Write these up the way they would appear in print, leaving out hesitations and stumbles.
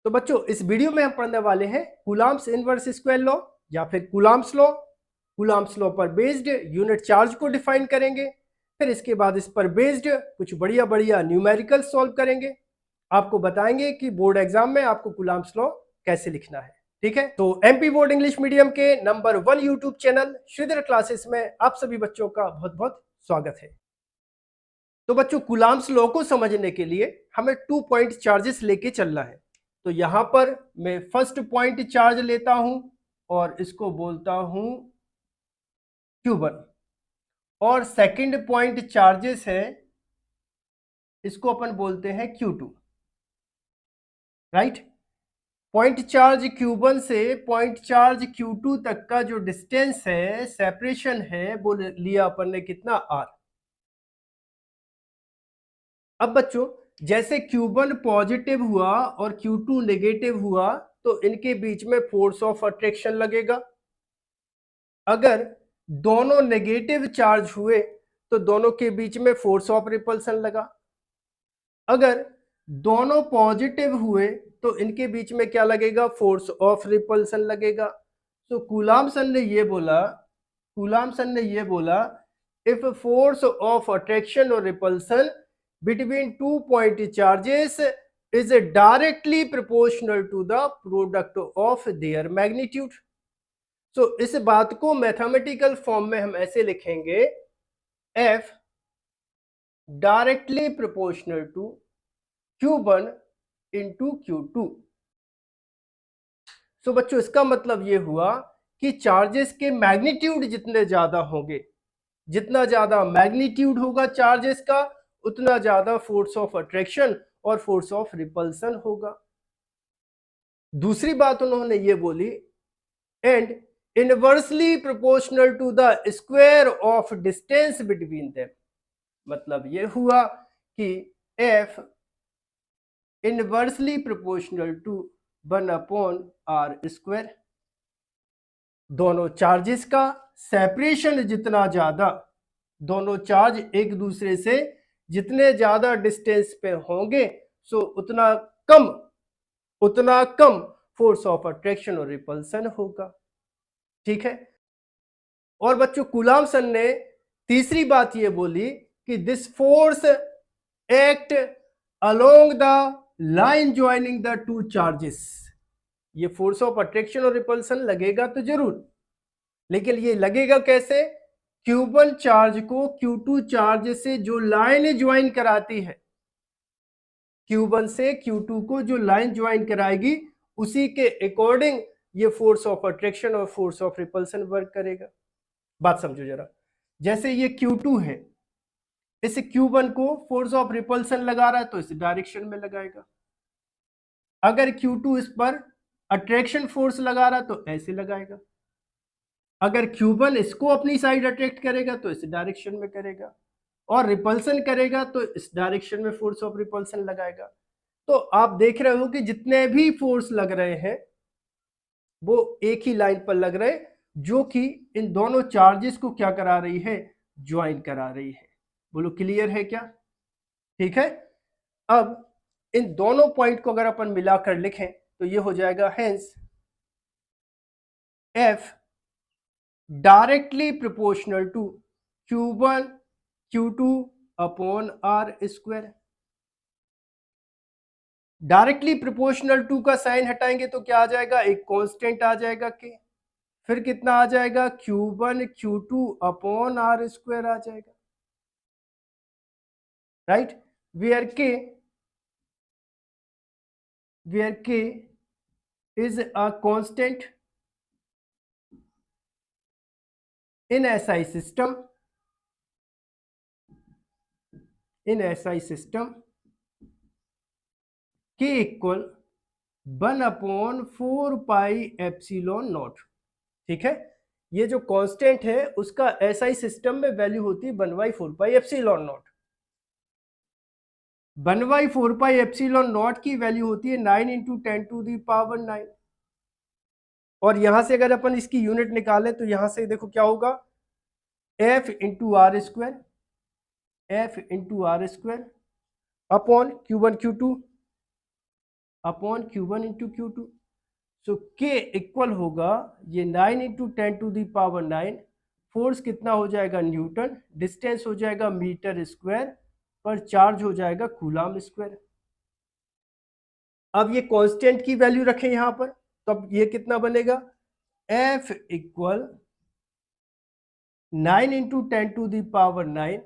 तो बच्चों इस वीडियो में हम पढ़ने वाले हैं कूलम्ब्स इनवर्स स्क्वायर लॉ या फिर कूलम्ब्स लॉ। कूलम्ब्स लॉ पर बेस्ड यूनिट चार्ज को डिफाइन करेंगे, फिर इसके बाद इस पर बेस्ड कुछ बढ़िया बढ़िया न्यूमेरिकल सॉल्व करेंगे। आपको बताएंगे कि बोर्ड एग्जाम में आपको कूलम्ब्स लॉ कैसे लिखना है। ठीक है, तो एमपी बोर्ड इंग्लिश मीडियम के नंबर 1 यूट्यूब चैनल श्रीधर क्लासेस में आप सभी बच्चों का बहुत बहुत स्वागत है। तो बच्चों कूलम्ब्स लॉ को समझने के लिए हमें 2 पॉइंट चार्जेस लेके चलना है। तो यहां पर मैं फर्स्ट पॉइंट चार्ज लेता हूं और इसको बोलता हूं Q1, और सेकंड पॉइंट चार्जेस है, इसको अपन बोलते हैं Q2। Right, point charge Q1 से पॉइंट चार्ज Q2 तक का जो डिस्टेंस है, सेपरेशन है, वो लिया अपन ने कितना, R। अब बच्चों जैसे Q1 पॉजिटिव हुआ और Q2 नेगेटिव हुआ तो इनके बीच में फोर्स ऑफ अट्रैक्शन लगेगा। अगर दोनों नेगेटिव चार्ज हुए तो दोनों के बीच में फोर्स ऑफ रिपल्सन लगा। अगर दोनों पॉजिटिव हुए तो इनके बीच में क्या लगेगा, फोर्स ऑफ रिपल्सन लगेगा। तो कूलम्बसन ने ये बोला इफ फोर्स ऑफ अट्रैक्शन और repulsion between 2 point charges is directly proportional to the product of their magnitude। so इस बात को मैथमेटिकल फॉर्म में हम ऐसे लिखेंगे, F directly proportional to Q1 into Q2। so बच्चों इसका मतलब ये हुआ कि चार्जेस के मैग्नीट्यूड जितने ज्यादा होंगे, जितना ज्यादा मैग्नीट्यूड होगा चार्जेस का, उतना ज्यादा फोर्स ऑफ अट्रैक्शन और फोर्स ऑफ रिपल्सन होगा। दूसरी बात उन्होंने ये बोली, and inversely proportional to the square of distance between them. मतलब ये हुआ कि F inversely proportional to 1/r²। दोनों चार्जेस का सेपरेशन जितना ज्यादा, दोनों चार्ज एक दूसरे से जितने ज्यादा डिस्टेंस पे होंगे, सो उतना कम फोर्स ऑफ अट्रैक्शन और रिपल्सन होगा। ठीक है, और बच्चों कूलम्बसन ने तीसरी बात ये बोली कि this force act along the line joining the two charges. ये फोर्स ऑफ अट्रैक्शन और रिपल्सन लगेगा तो जरूर, लेकिन ये लगेगा कैसे, Q1 चार्ज को Q2 चार्ज से जो लाइन ज्वाइन कराती है, Q1 से Q2 को जो लाइन ज्वाइन कराएगी, उसी के अकॉर्डिंग ये फोर्स ऑफ अट्रैक्शन और फोर्स ऑफ रिपल्सन वर्क करेगा। बात समझो जरा, जैसे ये Q2 है, इस Q1 को फोर्स ऑफ रिपल्सन लगा रहा है तो इस डायरेक्शन में लगाएगा। अगर Q2 इस पर अट्रैक्शन फोर्स लगा रहा है तो ऐसे लगाएगा। अगर Q1 इसको अपनी साइड अट्रैक्ट करेगा तो इस डायरेक्शन में करेगा, और रिपल्सन करेगा तो इस डायरेक्शन में फोर्स ऑफ रिपल्सन लगाएगा। तो आप देख रहे हो कि जितने भी फोर्स लग रहे हैं वो एक ही लाइन पर लग रहे, जो कि इन दोनों चार्जेस को क्या करा रही है, ज्वाइन करा रही है। बोलो क्लियर है क्या? ठीक है, अब इन दोनों पॉइंट को अगर अपन मिलाकर लिखें तो ये हो जाएगा, hence F directly proportional to Q1 Q2 upon R²। Directly proportional to का साइन हटाएंगे तो क्या आ जाएगा, एक कांस्टेंट आ जाएगा के, फिर कितना आ जाएगा, Q1 Q2 अपॉन R² आ जाएगा। Right, where K is a constant in SI system, K equal 1/4πε0। ठीक है, ये जो कांस्टेंट है उसका SI सिस्टम में वैल्यू होती है 1/4πε0। 1/4πε0 की वैल्यू होती है 9 × 10⁹ और यहां से अगर अपन इसकी यूनिट निकालें तो यहां से देखो क्या होगा, F × R² upon Q1 Q2। Upon Q1 into Q2। सो K इक्वल होगा ये 9 इंटू 10⁻9। फोर्स कितना हो जाएगा न्यूटन, डिस्टेंस हो जाएगा मीटर स्क्वायर, पर चार्ज हो जाएगा कूलाम स्क्वायर। अब ये कांस्टेंट की वैल्यू रखें यहां पर, तो अब ये कितना बनेगा, F इक्वल 9 इंटू 10⁻9,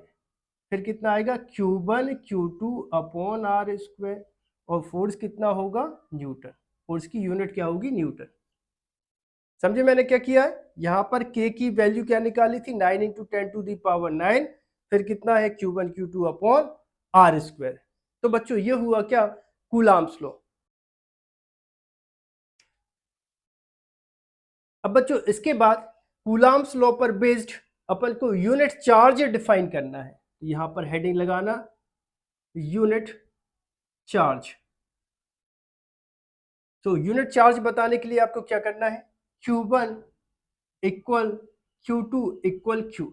फिर कितना आएगा Q1 Q2 upon R square, और फोर्स कितना होगा न्यूटन। फोर्स की यूनिट क्या होगी न्यूटन। समझे मैंने क्या किया है, यहां पर K की वैल्यू क्या निकाली थी 9 इंटू 10⁻9, फिर कितना है Q1 Q2 upon R square. तो बच्चों ये हुआ क्या, कूलाम्स लॉ। अब बच्चों इसके बाद कूलाम्स लॉ पर बेस्ड अपन को यूनिट चार्ज डिफाइन करना है। यहां पर हेडिंग लगाना यूनिट चार्ज। तो यूनिट चार्ज बताने के लिए आपको क्या करना है, Q1 equal Q2 equal Q,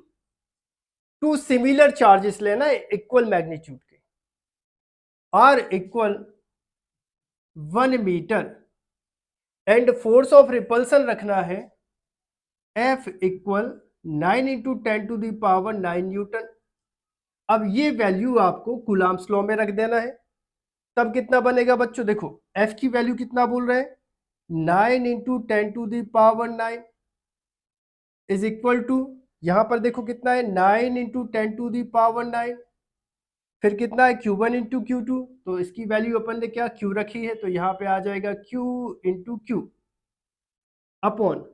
two similar charges लेना है इक्वल मैग्नीट्यूड के। R equal 1 metre and force of repulsion रखना है F इक्वल 9 इंटू 10⁻9 न्यूटन। अब ये वैल्यू आपको कूलाम्स लॉ में रख देना है, तब कितना बनेगा बच्चों, देखो F की वैल्यू कितना बोल रहे हैं 9 इंटू 10⁻9 इज इक्वल टू, यहां पर देखो कितना है 9 इंटू 10⁻9, फिर कितना है Q1 इंटू Q2, तो इसकी वैल्यू अपन ने क्या Q रखी है, तो यहां पे आ जाएगा Q into Q upon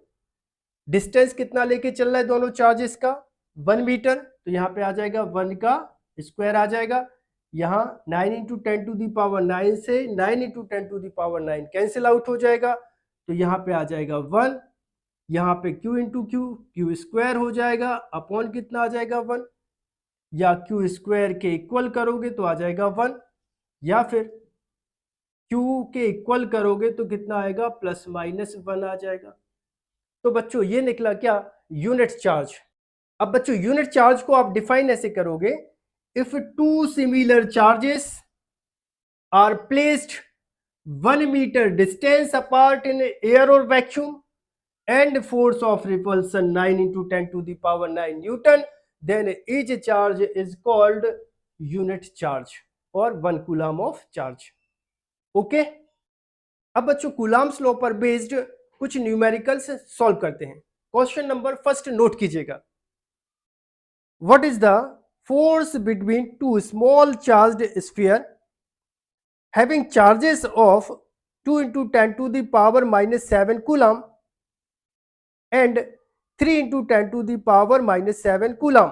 distance कितना लेके चल रहा है दोनों चार्जेस का 1 मीटर, तो यहाँ पे आ जाएगा 1 का स्क्वायर आ जाएगा। यहाँ 9 इंटू 10⁻9 से 9 इंटू 10⁻9 कैंसिल आउट हो जाएगा, तो यहाँ पे आ जाएगा 1, यहाँ पे Q इंटू Q स्क्वायर हो जाएगा अपॉन कितना आ जाएगा 1, या Q स्क्वायर के इक्वल करोगे तो आ जाएगा 1, या फिर Q के इक्वल करोगे तो कितना आएगा प्लस माइनस 1 आ जाएगा। तो बच्चों ये निकला क्या, यूनिट चार्ज। अब बच्चों यूनिट चार्ज को आप डिफाइन ऐसे करोगे, if two similar charges are placed 1 metre distance apart in air और vacuum and force of repulsion 9 into 10⁻9 newton, then each charge is called unit charge और 1 कूलाम ऑफ चार्ज। ओके। अब बच्चों coulomb's law पर based कुछ numericals solve करते हैं। Question number first note कीजिएगा, what is the force between two small charged sphere having charges of 2 into 10⁻⁻7 coulomb and 3 into 10⁻⁻7 coulomb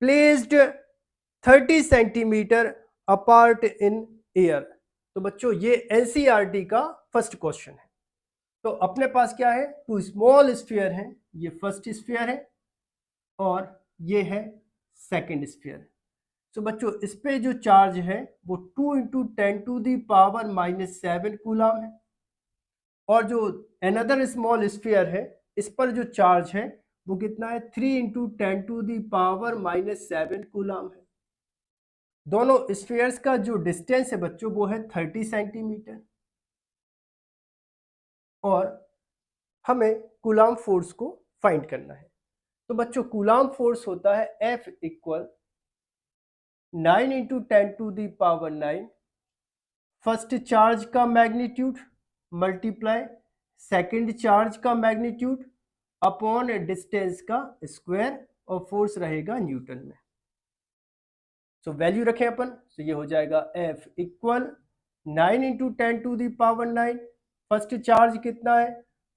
placed 30 centimetre apart in air. तो बच्चों ये NCERT का first question है। तो अपने पास क्या है, टू स्मॉल स्फीयर है, ये फर्स्ट स्फीयर है और ये है सेकंड स्फीयर। तो बच्चों इस पे जो चार्ज है वो 2 इंटू 10⁻⁻7 कूलाम है, और जो अनदर स्मॉल स्फीयर है इस पर जो चार्ज है वो कितना है 3 इंटू 10⁻⁻7 कूलाम है। दोनों स्फीयर्स का जो डिस्टेंस है बच्चों वो है 30 सेंटीमीटर, और हमें कूलाम फोर्स को फाइंड करना है। तो बच्चों कूलाम फोर्स होता है F equal 9 into 10⁻9 first charge का मैग्नीट्यूड मल्टीप्लाई सेकंड चार्ज का मैग्नीट्यूड अपॉन डिस्टेंस का स्क्वायर, और फोर्स रहेगा न्यूटन में। सो वैल्यू रखें अपन, तो ये हो जाएगा F equal 9 into 10⁻9, first charge कितना है,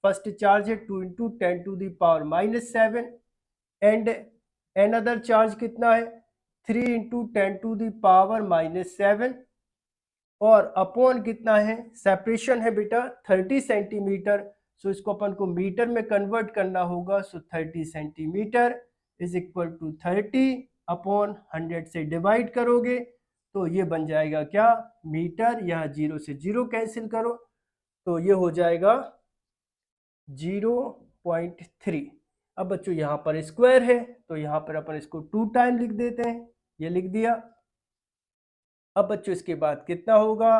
फर्स्ट चार्ज है 2 इंटू 10⁻⁻7 एंड अनदर चार्ज कितना है 3 इंटू 10⁻⁻7, और अपॉन कितना है, सेपरेशन है बेटा 30 सेंटीमीटर, सो इसको अपन को मीटर में कन्वर्ट करना होगा। So 30 centimetre is equal to 30 upon 100 से डिवाइड करोगे तो ये बन जाएगा क्या मीटर, यहाँ 0 से 0 कैंसिल करो तो ये हो जाएगा 0.3। अब बच्चों यहाँ पर स्क्वायर है तो यहाँ पर अपन इसको 2 टाइम लिख देते हैं, ये लिख दिया। अब बच्चों इसके बाद कितना होगा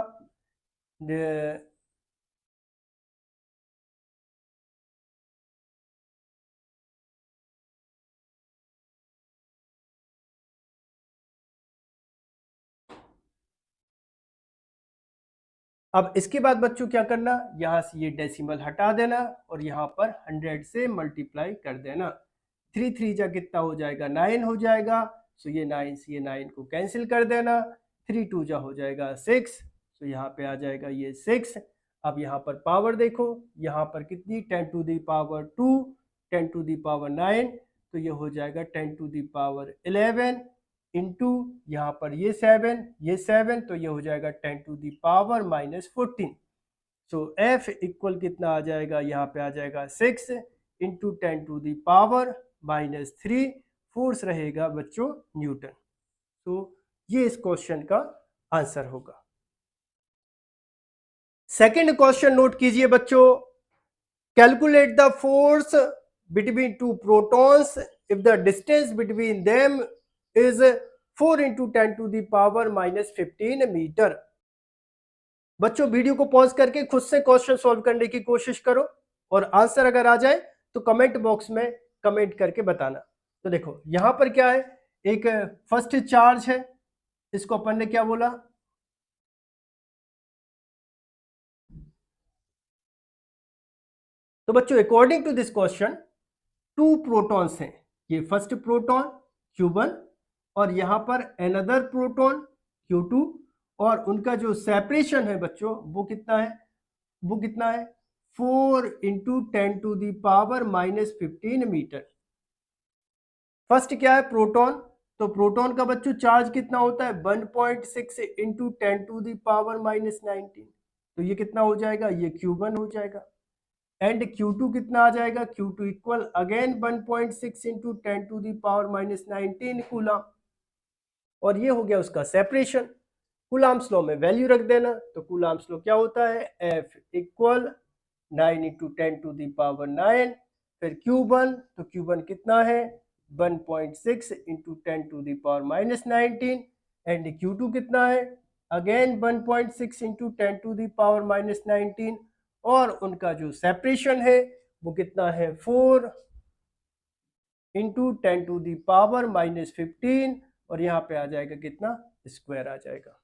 अब इसके बाद बच्चों क्या करना, यहाँ से ये डेसिमल हटा देना और यहाँ पर 100 से मल्टीप्लाई कर देना। 3 3 जा कितना हो जाएगा, 9 हो जाएगा। सो ये 9 से ये 9 को कैंसिल कर देना। 3 2 जा हो जाएगा 6। सो यहाँ पे आ जाएगा ये 6। अब यहाँ पर पावर देखो, यहाँ पर कितनी 10 to the power 2, 10 to the power 9, तो ये हो जाएगा 10 टू दी पावर 11 इंटू यहाँ पर ये 7, तो ये हो जाएगा 10 to the power -14। So F equal कितना आ जाएगा, यहाँ पे आ जाएगा 6 into 10 to the power -3, force रहेगा बच्चों न्यूटन। तो ये इस क्वेश्चन का आंसर होगा। सेकंड क्वेश्चन नोट कीजिए बच्चों, calculate the force between two protons if the distance between them is 4 into 10 to the power -15 metre. बच्चों वीडियो को पॉज करके खुद से क्वेश्चन सॉल्व करने की कोशिश करो और आंसर अगर आ जाए तो कमेंट बॉक्स में कमेंट करके बताना। तो देखो यहां पर क्या है, एक फर्स्ट चार्ज है, इसको अपन ने क्या बोला, तो बच्चों according to this question 2 protons हैं, ये फर्स्ट प्रोटॉन Q1 और यहां पर अनदर प्रोटॉन Q2, और उनका जो सेपरेशन है बच्चों वो कितना है 4 into 10 to the power -15 metre. First क्या है प्रोटॉन, तो प्रोटॉन का बच्चों चार्ज कितना होता है 1.6 इंटू 10 टू दी पावर -19, तो ये कितना हो जाएगा, ये Q1 हो जाएगा। एंड Q2 कितना आ जाएगा, Q2 equal again 1.6 into 10 to the power -19 coulomb, और ये हो गया उसका सेपरेशन। कूलम्स लॉ में वैल्यू रख देना, तो कूलम्स लॉ क्या होता है, F equal 9 into 10 to the power 9, फिर Q1, तो Q1 कितना है 1.6 into 10 to the power -19, and Q2 कितना है again 1.6 into 10 to the power -19, और उनका जो सेपरेशन है वो कितना है 4 इंटू 10 टू दी पावर -15, और यहाँ पे आ जाएगा कितना स्क्वायर आ जाएगा।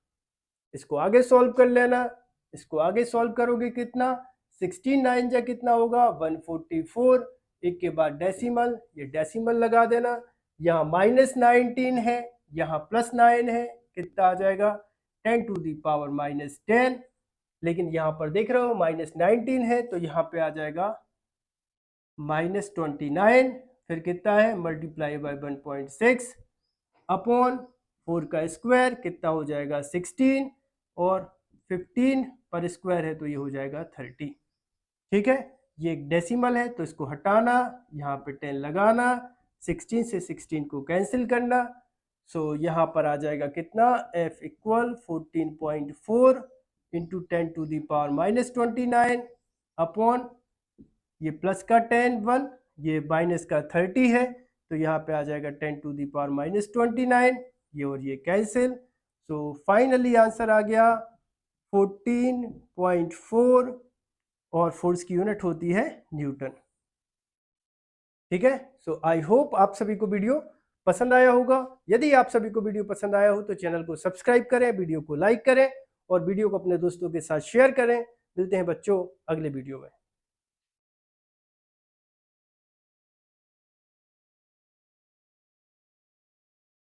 इसको आगे सॉल्व कर लेना, इसको आगे सॉल्व करोगे कितना 16 9 जा कितना होगा 144, एक के बाद डेसिमल, ये डेसिमल लगा देना, यहाँ -19 है यहाँ +9 है, कितना आ जाएगा 10 टू दी पावर -10, लेकिन यहाँ पर देख रहे हो -19 है तो यहाँ पे आ जाएगा -29, फिर कितना है मल्टीप्लाई बाय 1.6 अपॉन 4 का स्क्वायर कितना हो जाएगा 16, और 15 पर स्क्वायर है तो ये हो जाएगा 30। ठीक है, ये एक डेसिमल है तो इसको हटाना, यहाँ पे 10 लगाना, 16 से 16 को कैंसिल करना, सो यहाँ पर आ जाएगा कितना F equal 14.4 into 10 to the power -29 upon ये प्लस का 10 1, ये माइनस का 30 है तो यहाँ पे आ जाएगा 10 टू दी पावर -29, ये और ये कैंसिल, सो फाइनली आंसर आ गया 14.4, और फोर्स की यूनिट होती है न्यूटन। ठीक है, सो आई होप आप सभी को वीडियो पसंद आया होगा। यदि आप सभी को वीडियो पसंद आया हो तो चैनल को सब्सक्राइब करें, वीडियो को लाइक करें और वीडियो को अपने दोस्तों के साथ शेयर करें। मिलते हैं बच्चों अगले वीडियो में।